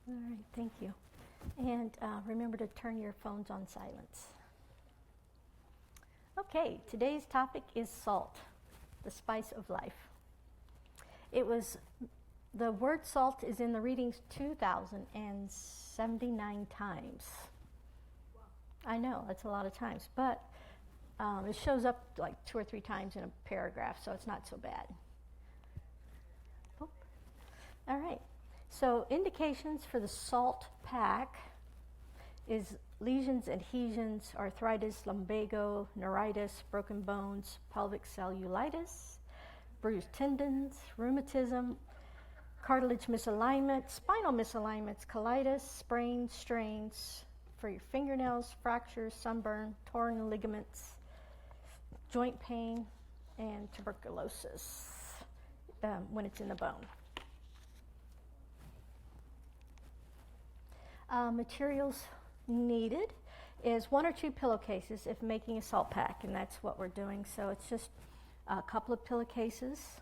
All right, thank you. And remember to turn your phones on silence. Okay, today's topic is salt, the spice of life. The word salt is in the readings 2,079 times. Wow. I know, that's a lot of times, but it shows up like 2 or 3 times in a paragraph, so it's not so bad. Oh. All right, so indications for the salt pack is lesions, adhesions, arthritis, lumbago, neuritis, broken bones, pelvic cellulitis, bruised tendons, rheumatism, cartilage misalignment, spinal misalignments, colitis, sprains, strains for your fingernails, fractures, sunburn, torn ligaments, joint pain, and tuberculosis when it's in the bone. Materials needed is 1 or 2 pillowcases if making a salt pack, and that's what we're doing. So it's just a couple of pillowcases,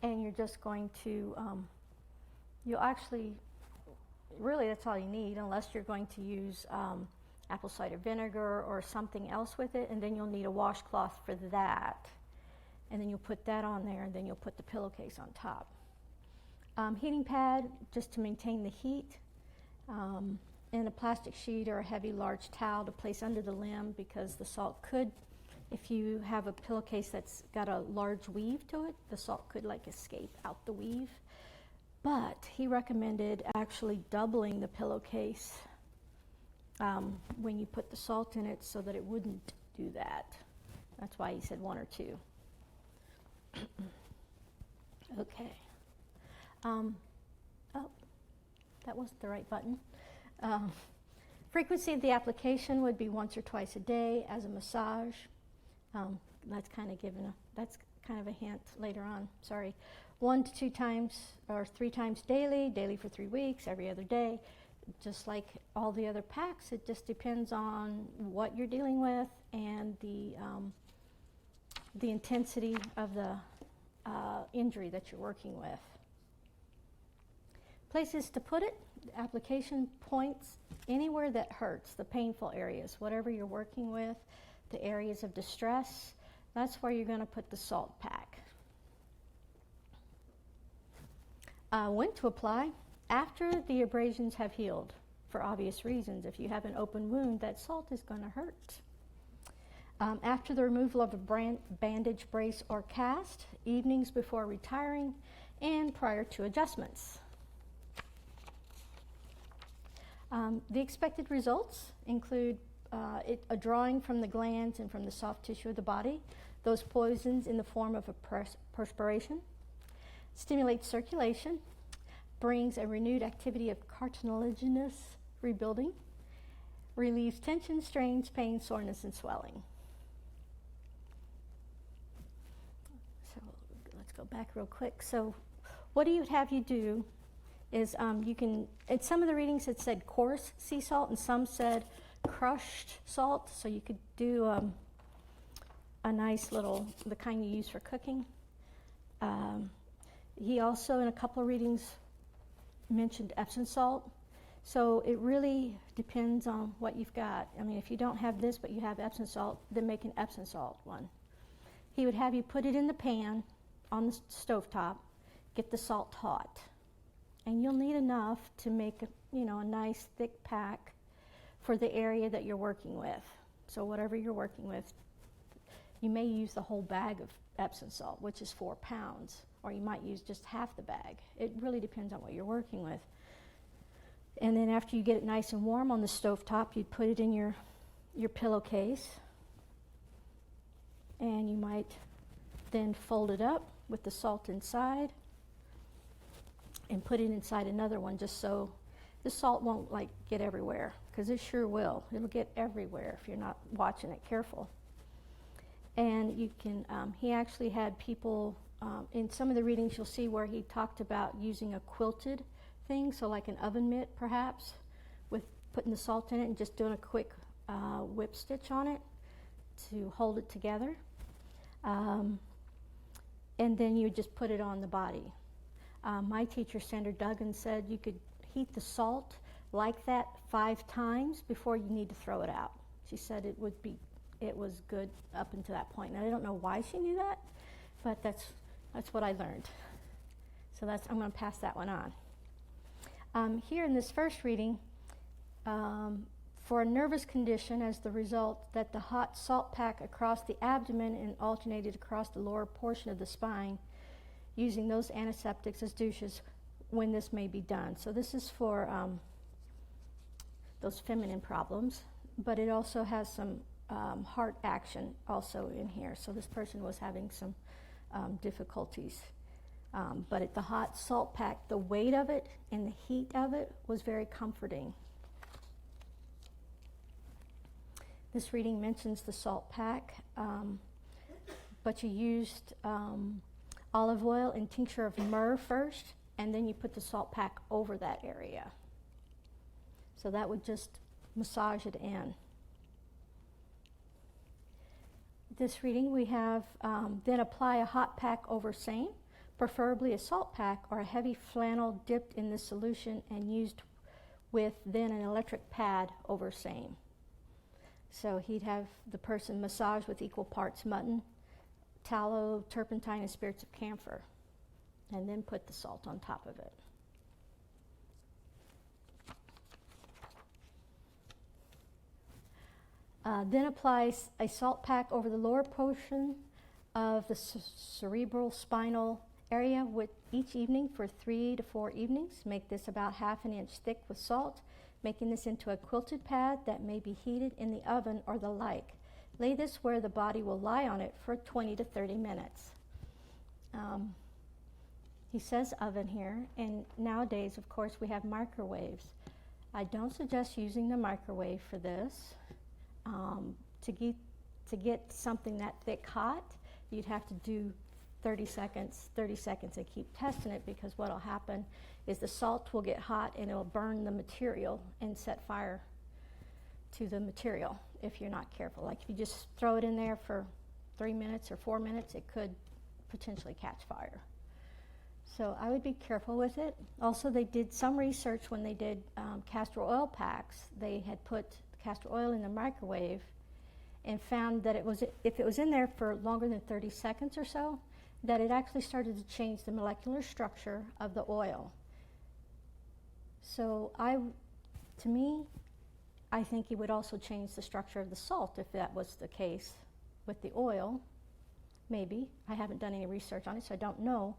and you're just going to, you'll actually, really that's all you need, unless you're going to use apple cider vinegar or something else with it, and then you'll need a washcloth for that. And then you'll put that on there, and then you'll put the pillowcase on top. Heating pad, just to maintain the heat, and a plastic sheet or a heavy large towel to place under the limb, because the salt could, if you have a pillowcase that's got a large weave to it, the salt could like escape out the weave. But he recommended actually doubling the pillowcase when you put the salt in it so that it wouldn't do that. That's why he said 1 or 2. Okay. Oh, that wasn't the right button. Frequency of the application would be once or twice a day as a massage. That's kind of a hint later on. Sorry. 1 to 2 times or 3 times daily for 3 weeks, every other day. Just like all the other packs, it just depends on what you're dealing with and the intensity of the injury that you're working with. Places to put it, application points anywhere that hurts, the painful areas, whatever you're working with, the areas of distress, that's where you're going to put the salt pack. When to apply? After the abrasions have healed, for obvious reasons. If you have an open wound, that salt is going to hurt. After the removal of a bandage, brace, or cast, evenings before retiring, and prior to adjustments. The expected results include a drawing from the glands and from the soft tissue of the body, those poisons in the form of a perspiration, stimulates circulation, brings a renewed activity of cartilaginous rebuilding, relieves tension, strains, pain, soreness, and swelling. So let's go back real quick. So what do you have you do is you can, in some of the readings it said coarse sea salt and some said crushed salt, so you could do a nice little, the kind you use for cooking. He also, in a couple of readings, mentioned Epsom salt. So it really depends on what you've got. I mean, if you don't have this but you have Epsom salt, then make an Epsom salt one. He would have you put it in the pan on the stovetop, get the salt hot. And you'll need enough to make a nice thick pack for the area that you're working with. So whatever you're working with, you may use the whole bag of Epsom salt, which is 4 pounds, or you might use just half the bag. It really depends on what you're working with. And then after you get it nice and warm on the stovetop, you'd put it in your pillowcase, and you might then fold it up with the salt inside and put it inside another one, just so the salt won't get everywhere, because it sure will. It'll get everywhere if you're not watching it careful. And you can, he actually had people, in some of the readings you'll see where he talked about using a quilted thing, so like an oven mitt perhaps, with putting the salt in it and just doing a quick whip stitch on it to hold it together. And then you just put it on the body. My teacher, Sandra Duggan, said you could heat the salt like that 5 times before you need to throw it out. She said it was good up until that point. Now, I don't know why she knew that, but that's what I learned. So I'm going to pass that one on. Here in this first reading, for a nervous condition as the result that the hot salt pack across the abdomen and alternated across the lower portion of the spine, using those antiseptics as douches when this may be done. So this is for those feminine problems, but it also has some heart action also in here. So this person was having some difficulties. But at the hot salt pack, the weight of it and the heat of it was very comforting. This reading mentions the salt pack, but you used olive oil and tincture of myrrh first, and then you put the salt pack over that area. So that would just massage it in. This reading we have, then apply a hot pack over same, preferably a salt pack or a heavy flannel dipped in this solution and used with then an electric pad over same. So he'd have the person massage with equal parts mutton, tallow, turpentine, and spirits of camphor, and then put the salt on top of it. Then apply a salt pack over the lower portion of the cerebral spinal area with each evening for 3 to 4 evenings. Make this about 1/2 inch thick with salt, making this into a quilted pad that may be heated in the oven or the like. Lay this where the body will lie on it for 20 to 30 minutes. He says oven here, and nowadays, of course, we have microwaves. I don't suggest using the microwave for this. To get something that thick hot, you'd have to do 30 seconds, and keep testing it, because what will happen is the salt will get hot and it will burn the material and set fire to the material if you're not careful. Like if you just throw it in there for 3 minutes or 4 minutes, it could potentially catch fire. So I would be careful with it. Also, they did some research when they did castor oil packs. They had put castor oil in the microwave and found that if it was in there for longer than 30 seconds or so, that it actually started to change the molecular structure of the oil. So to me, I think it would also change the structure of the salt if that was the case with the oil. Maybe. I haven't done any research on it, so I don't know.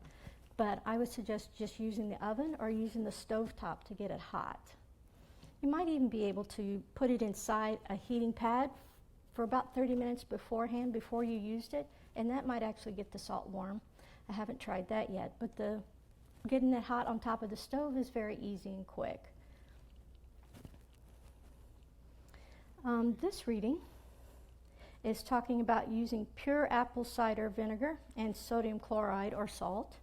But I would suggest just using the oven or using the stovetop to get it hot. You might even be able to put it inside a heating pad for about 30 minutes beforehand, before you used it, and that might actually get the salt warm. I haven't tried that yet, but getting it hot on top of the stove is very easy and quick. This reading is talking about using pure apple cider vinegar and sodium chloride or salt.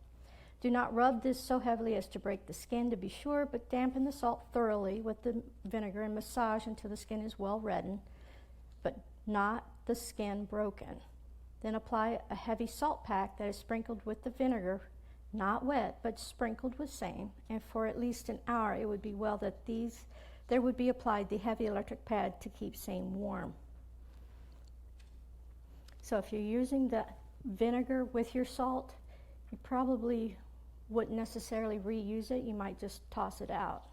Do not rub this so heavily as to break the skin, to be sure, but dampen the salt thoroughly with the vinegar and massage until the skin is well reddened, but not the skin broken. Then apply a heavy salt pack that is sprinkled with the vinegar, not wet, but sprinkled with same, and for at least an hour it would be well that there would be applied the heavy electric pad to keep same warm. So if you're using the vinegar with your salt, you probably wouldn't necessarily reuse it. You might just toss it out.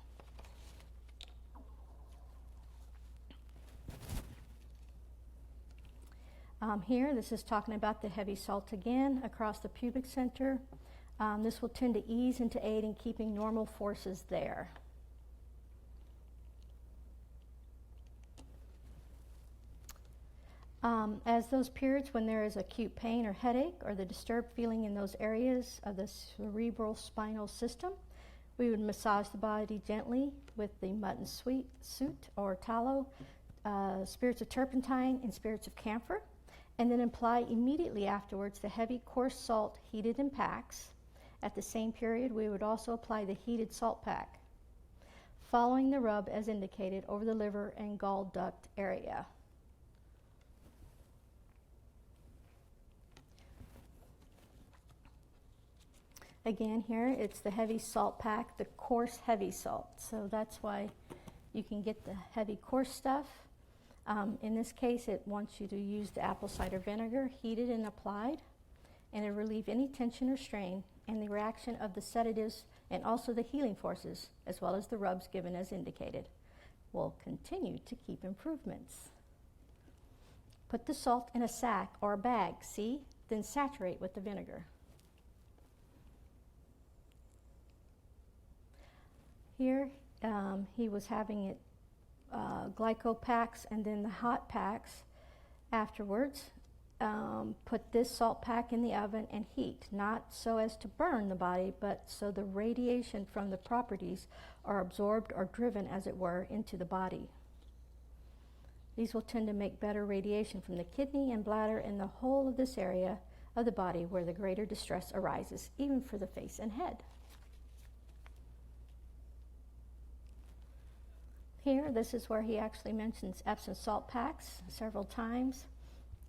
Here, this is talking about the heavy salt again across the pubic center. This will tend to ease and to aid in keeping normal forces there. As those periods when there is acute pain or headache or the disturbed feeling in those areas of the cerebral spinal system, we would massage the body gently with the mutton suit or tallow, spirits of turpentine, and spirits of camphor, and then apply immediately afterwards the heavy coarse salt heated in packs. At the same period, we would also apply the heated salt pack, following the rub as indicated over the liver and gall duct area. Again, here it's the heavy salt pack, the coarse heavy salt. So that's why you can get the heavy coarse stuff. In this case, it wants you to use the apple cider vinegar, heated and applied, and it'll relieve any tension or strain and the reaction of the sedatives and also the healing forces, as well as the rubs given as indicated. Will continue to keep improvements. Put the salt in a sack or a bag, see? Then saturate with the vinegar. Here, he was having it glyco packs and then the hot packs afterwards. Put this salt pack in the oven and heat, not so as to burn the body, but so the radiation from the properties are absorbed or driven, as it were, into the body. These will tend to make better radiation from the kidney and bladder and the whole of this area of the body where the greater distress arises, even for the face and head. Here, this is where he actually mentions Epsom salt packs several times,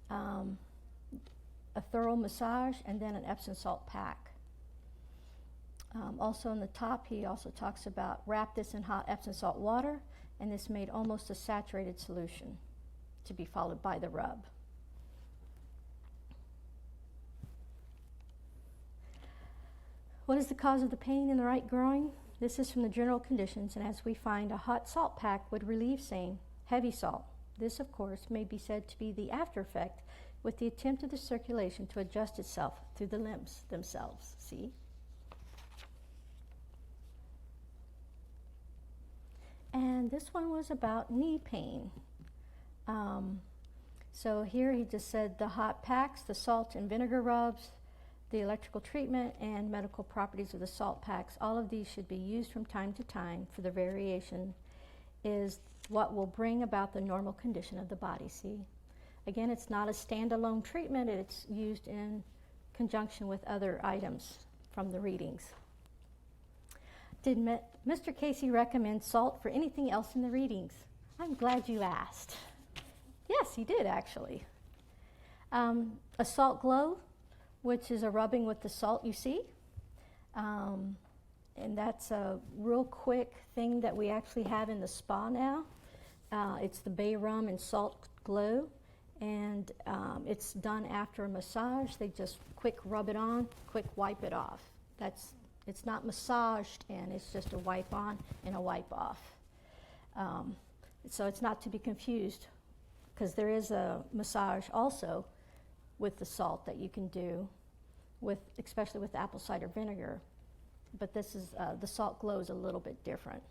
a thorough massage, and then an Epsom salt pack. Also in the top, he also talks about wrap this in hot Epsom salt water, and this made almost a saturated solution, to be followed by the rub. What is the cause of the pain in the right groin? This is from the general conditions, and as we find, a hot salt pack would relieve same heavy salt. This, of course, may be said to be the after effect with the attempt of the circulation to adjust itself through the limbs themselves. See? And this one was about knee pain. So here he just said the hot packs, the salt and vinegar rubs, the electrical treatment, and medical properties of the salt packs. All of these should be used from time to time, for the variation is what will bring about the normal condition of the body. See? Again, it's not a standalone treatment. It's used in conjunction with other items from the readings. Did Mr. Cayce recommend salt for anything else in the readings? I'm glad you asked. Yes, he did, actually. A salt glow, which is a rubbing with the salt, you see. And that's a real quick thing that we actually have in the spa now. It's the bay rum and salt glow, and it's done after a massage. They just quick rub it on, quick wipe it off. It's not massaged in, it's just a wipe on and a wipe off. So it's not to be confused, because there is a massage also with the salt that you can do, especially with apple cider vinegar. But this is the salt glow is a little bit different.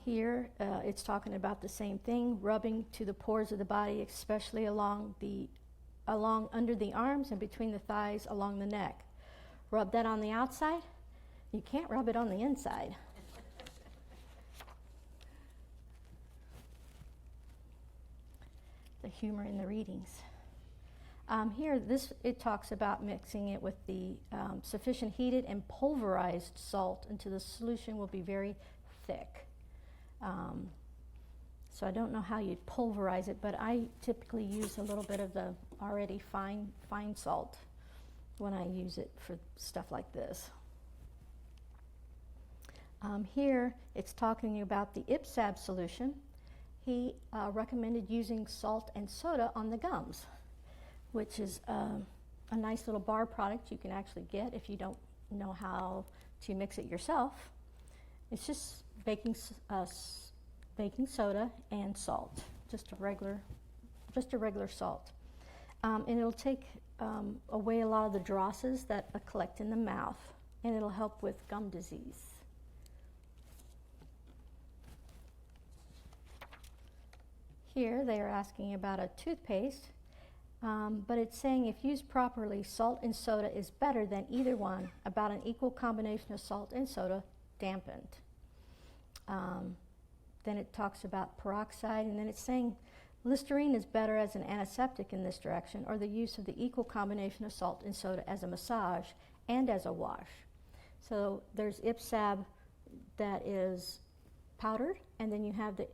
Here it's talking about the same thing, rubbing to the pores of the body, especially along under the arms and between the thighs, along the neck. Rub that on the outside. You can't rub it on the inside. The humor in the readings. Here, it talks about mixing it with the sufficient heated and pulverized salt until the solution will be very thick. So I don't know how you'd pulverize it, but I typically use a little bit of the already fine salt when I use it for stuff like this. Here, it's talking about the IPSAB solution. He recommended using salt and soda on the gums, which is a nice little bar product you can actually get if you don't know how to mix it yourself. It's just baking soda and salt, just a regular salt, and it'll take away a lot of the drosses that collect in the mouth, and it'll help with gum disease. Here they are asking about a toothpaste. But it's saying if used properly, salt and soda is better than either one, about an equal combination of salt and soda dampened. Then it talks about peroxide, and then it's saying Listerine is better as an antiseptic in this direction, or the use of the equal combination of salt and soda as a massage and as a wash. So there's IPSAB that is powdered, and then you have the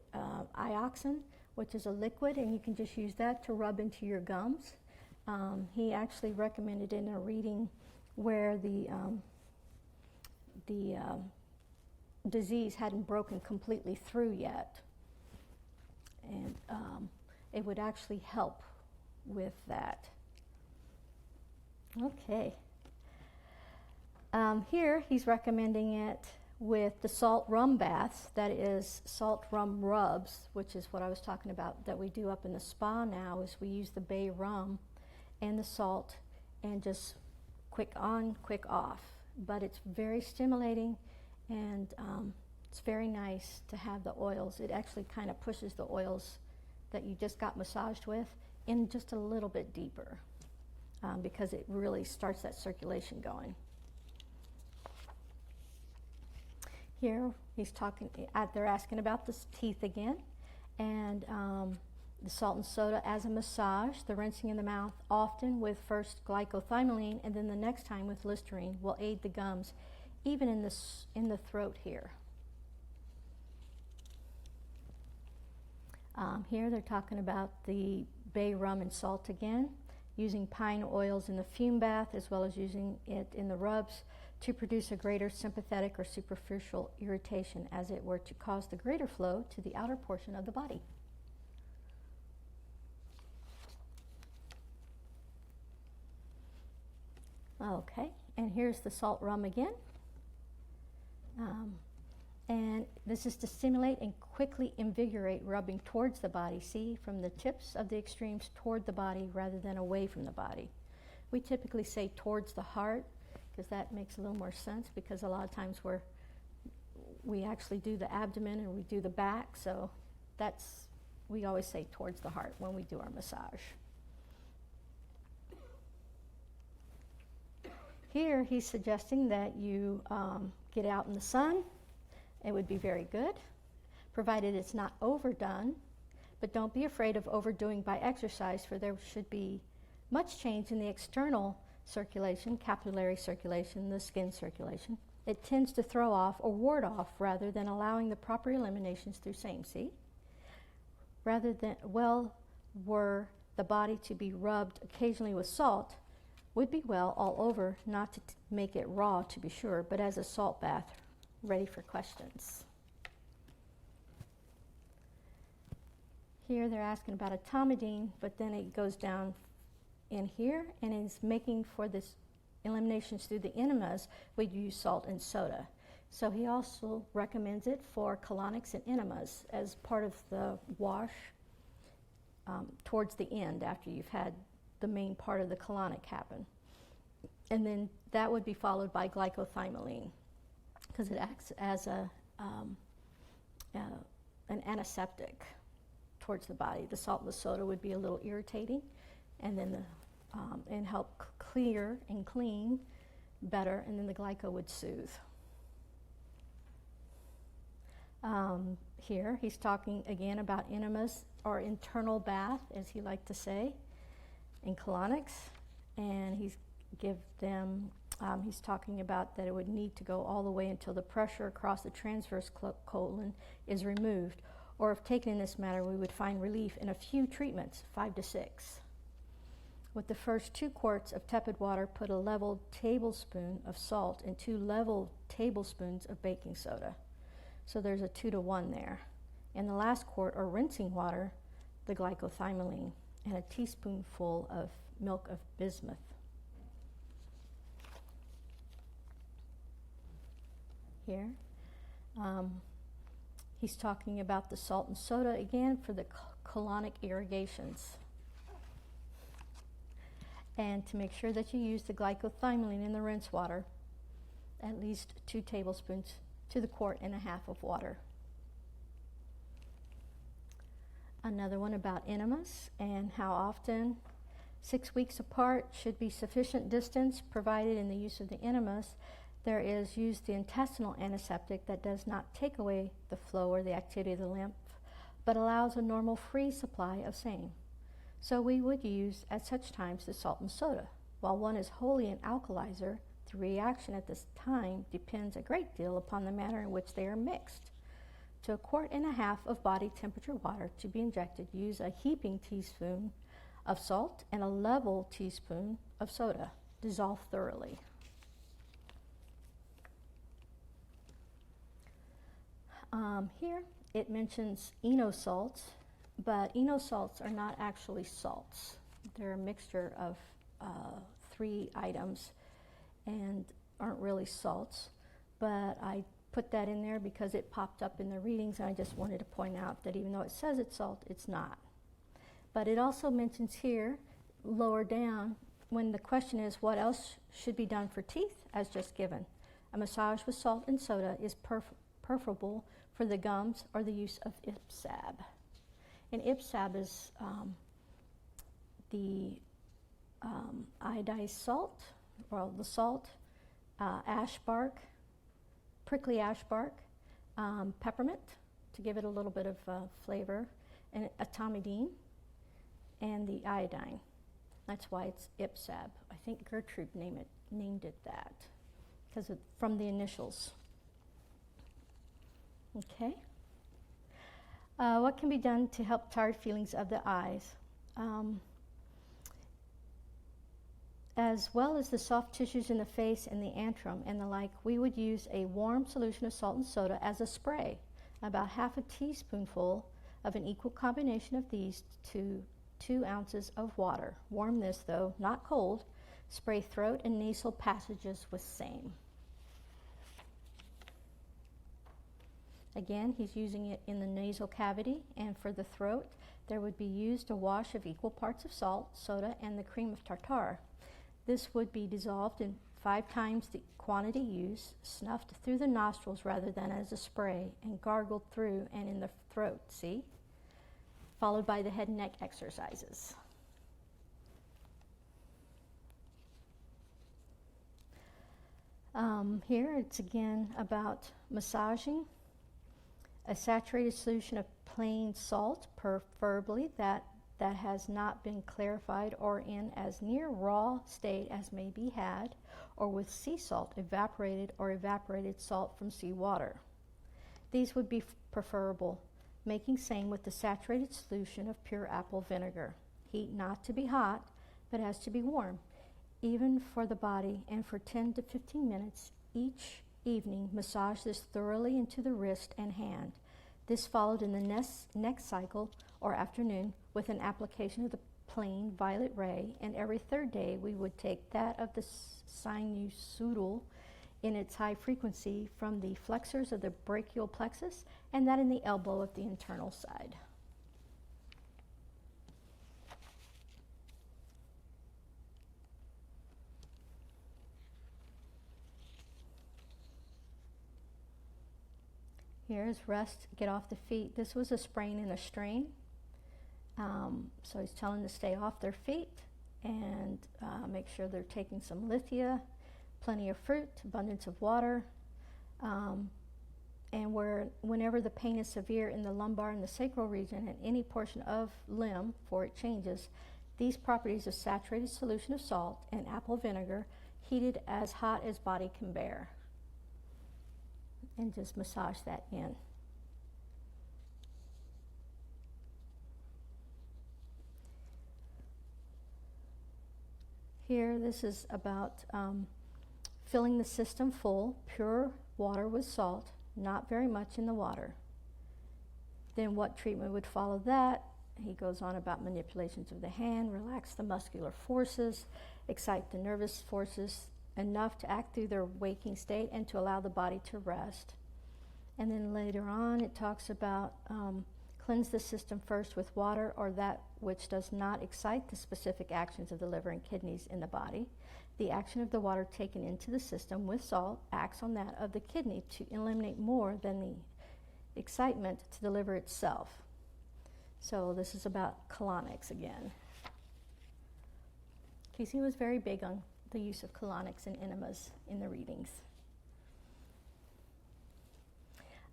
ioxin, which is a liquid, and you can just use that to rub into your gums. He actually recommended in a reading where the disease hadn't broken completely through yet. And it would actually help with that. Okay. Here he's recommending it with the salt rum baths, that is salt rum rubs, which is what I was talking about that we do up in the spa now, is we use the bay rum and the salt and just quick on, quick off. But it's very stimulating, and it's very nice to have the oils. It actually kind of pushes the oils that you just got massaged with in just a little bit deeper, because it really starts that circulation going. Here he's talking, they're asking about the teeth again, and the salt and soda as a massage, the rinsing in the mouth often with first glycothymoline and then the next time with Listerine will aid the gums, even in the throat here. Here they're talking about the bay rum and salt again, using pine oils in the fume bath as well as using it in the rubs to produce a greater sympathetic or superficial irritation, as it were to cause the greater flow to the outer portion of the body. Okay, and here's the salt rum again. And this is to stimulate and quickly invigorate, rubbing towards the body, see, from the tips of the extremes toward the body rather than away from the body. We typically say towards the heart, because that makes a little more sense, because a lot of times we actually do the abdomen and we do the back, so we always say towards the heart when we do our massage. Here he's suggesting that you get out in the sun. It would be very good, provided it's not overdone, but don't be afraid of overdoing by exercise, for there should be much change in the external circulation, capillary circulation, the skin circulation. It tends to throw off or ward off rather than allowing the proper eliminations through same, see? Rather than, were the body to be rubbed occasionally with salt, would be well all over, not to make it raw to be sure, but as a salt bath. Ready for questions. Here they're asking about etomidine, but then it goes down in here and is making for this eliminations through the enemas, we use salt and soda. So he also recommends it for colonics and enemas as part of the wash towards the end, after you've had the main part of the colonic happen. And then that would be followed by glycothymoline, because it acts as an antiseptic towards the body. The salt and the soda would be a little irritating, and then and help clear and clean better, and then the glyco would soothe. Here he's talking again about enemas, or internal bath, as he liked to say, in colonics, and he's talking about that it would need to go all the way until the pressure across the transverse colon is removed, or if taken in this manner, we would find relief in a few treatments, 5 to 6. With the first 2 quarts of tepid water, put a level tablespoon of salt and 2 level tablespoons of baking soda. So there's a 2 to 1 there. In the last quart, or rinsing water, the glycothymoline, and a teaspoonful of milk of bismuth. Here, he's talking about the salt and soda again for the colonic irrigations. And to make sure that you use the glycothymoline in the rinse water, at least 2 tablespoons to the 1.5 quarts of water. Another one about enemas and how often 6 weeks apart should be sufficient distance provided in the use of the enemas. There is used the intestinal antiseptic that does not take away the flow or the activity of the lymph, but allows a normal free supply of same. So we would use at such times the salt and soda. While one is wholly an alkalizer, the reaction at this time depends a great deal upon the manner in which they are mixed. To 1.5 quarts of body temperature water to be injected, use a heaping teaspoon of salt and a level teaspoon of soda. Dissolve thoroughly. Here it mentions Eno salts, but Eno salts are not actually salts. They're a mixture of 3 items and aren't really salts, but I put that in there because it popped up in the readings, and I just wanted to point out that even though it says it's salt, it's not. But it also mentions here, lower down, when the question is what else should be done for teeth, as just given. A massage with salt and soda is preferable for the gums or the use of Ipsab. And Ipsab is the iodized salt, or the salt, ash bark, prickly ash bark, peppermint to give it a little bit of flavor, and etomidine, and the iodine. That's why it's Ipsab. I think Gertrude named it that because from the initials. Okay. What can be done to help tired feelings of the eyes? As well as the soft tissues in the face and the antrum and the like, we would use a warm solution of salt and soda as a spray, about half a teaspoonful of an equal combination of these to 2 ounces of water. Warm this though, not cold. Spray throat and nasal passages with same. Again, he's using it in the nasal cavity, and for the throat, there would be used a wash of equal parts of salt, soda, and the cream of tartar. This would be dissolved in 5 times the quantity used, snuffed through the nostrils rather than as a spray, and gargled through and in the throat, see? Followed by the head and neck exercises. Here it's again about massaging. A saturated solution of plain salt, preferably that has not been clarified or in as near raw state as may be had, or with sea salt, evaporated or evaporated salt from seawater. These would be preferable, making same with the saturated solution of pure apple vinegar. Heat not to be hot, but has to be warm, even for the body, and for 10 to 15 minutes each evening, massage this thoroughly into the wrist and hand. This followed in the next cycle or afternoon with an application of the plain violet ray, and every 3rd day we would take that of the sinusudal in its high frequency from the flexors of the brachial plexus, and that in the elbow of the internal side. Here's rest, get off the feet. This was a sprain and a strain. So he's telling them to stay off their feet and make sure they're taking some lithia, plenty of fruit, abundance of water, and whenever the pain is severe in the lumbar and the sacral region and any portion of limb, for it changes, these properties of saturated solution of salt and apple vinegar heated as hot as body can bear. And just massage that in. Here, this is about filling the system full, pure water with salt, not very much in the water. Then what treatment would follow that? He goes on about manipulations of the hand, relax the muscular forces, excite the nervous forces enough to act through their waking state and to allow the body to rest. And then later on it talks about cleanse the system first with water or that which does not excite the specific actions of the liver and kidneys in the body. The action of the water taken into the system with salt acts on that of the kidney to eliminate more than the excitement to the liver itself. So this is about colonics again. Cayce was very big on the use of colonics and enemas in the readings.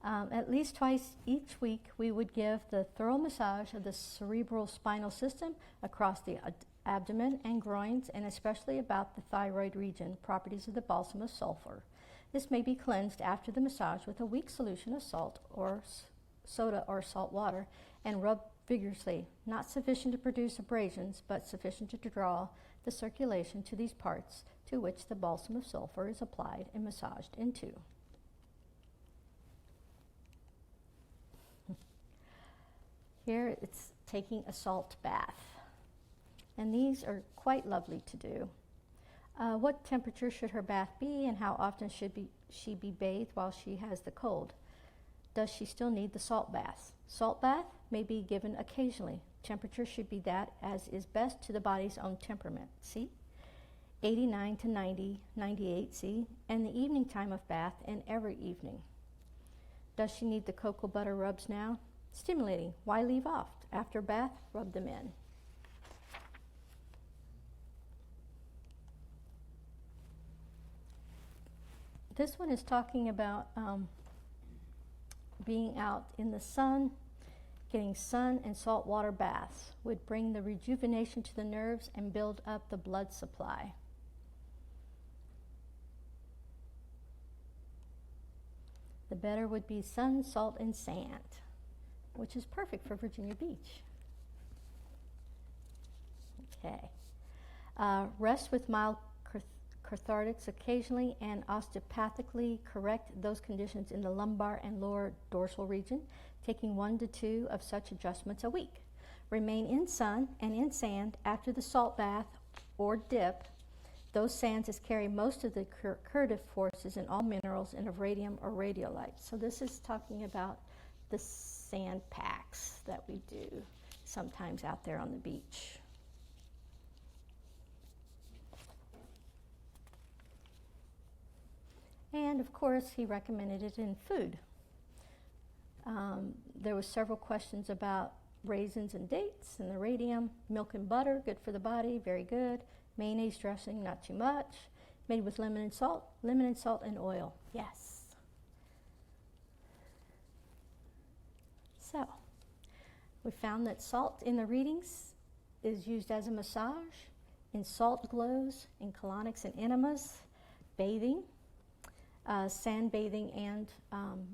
At least twice each week, we would give the thorough massage of the cerebral spinal system across the abdomen and groins, and especially about the thyroid region, properties of the balsam of sulfur. This may be cleansed after the massage with a weak solution of salt or soda or salt water and rubbed vigorously, not sufficient to produce abrasions, but sufficient to draw the circulation to these parts to which the balsam of sulfur is applied and massaged into. Here it's taking a salt bath. And these are quite lovely to do. What temperature should her bath be, and how often should she be bathed while she has the cold? Does she still need the salt bath? Salt bath may be given occasionally. Temperature should be that as is best to the body's own temperament. See? 89 to 90, 98, see? And the evening time of bath and every evening. Does she need the cocoa butter rubs now? Stimulating. Why leave off? After bath, rub them in. This one is talking about being out in the sun. Getting sun and salt water baths would bring the rejuvenation to the nerves and build up the blood supply. The better would be sun, salt, and sand, which is perfect for Virginia Beach. Okay. Rest with mild cathartics occasionally and osteopathically correct those conditions in the lumbar and lower dorsal region, taking 1 to 2 of such adjustments a week. Remain in sun and in sand after the salt bath or dip. Those sands carry most of the curative forces in all minerals and of radium or radiolite. So this is talking about the sand packs that we do sometimes out there on the beach. And of course, he recommended it in food. There was several questions about raisins and dates and the radium. Milk and butter, good for the body, very good. Mayonnaise dressing, not too much. Made with lemon and salt and oil, yes. So, we found that salt in the readings is used as a massage, in salt glows, in colonics and enemas, bathing, sand bathing and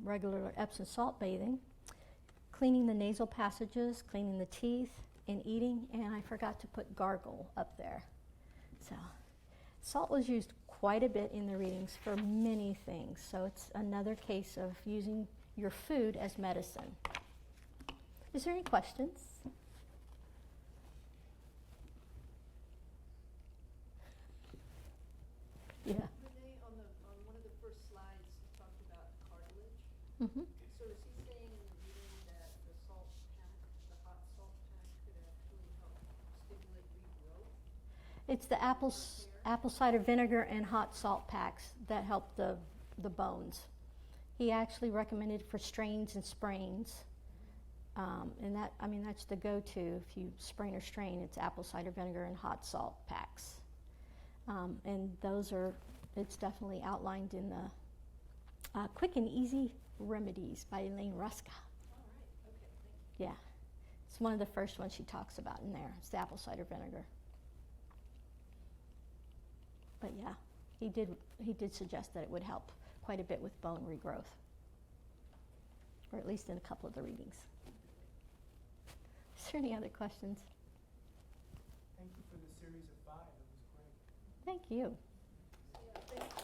regular Epsom salt bathing, cleaning the nasal passages, cleaning the teeth, in eating, and I forgot to put gargle up there. So, salt was used quite a bit in the readings for many things, so it's another case of using your food as medicine. Is there any questions? Yeah. Renee, on one of the first slides, you talked about cartilage. Mm-hmm. So is he saying in the reading that the salt pack, the hot salt pack, could actually help stimulate regrowth? It's the apple cider vinegar and hot salt packs that help the bones. He actually recommended for strains and sprains. And that's the go-to. If you sprain or strain, it's apple cider vinegar and hot salt packs. And it's definitely outlined in the Quick and Easy Remedies by Elaine Ruska. All right, okay, thank you. Yeah, it's one of the first ones she talks about in there. It's the apple cider vinegar. But yeah, he did suggest that it would help quite a bit with bone regrowth, or at least in a couple of the readings. Is there any other questions? Thank you for the series of 5. It was great. Thank you. Yeah, thank you.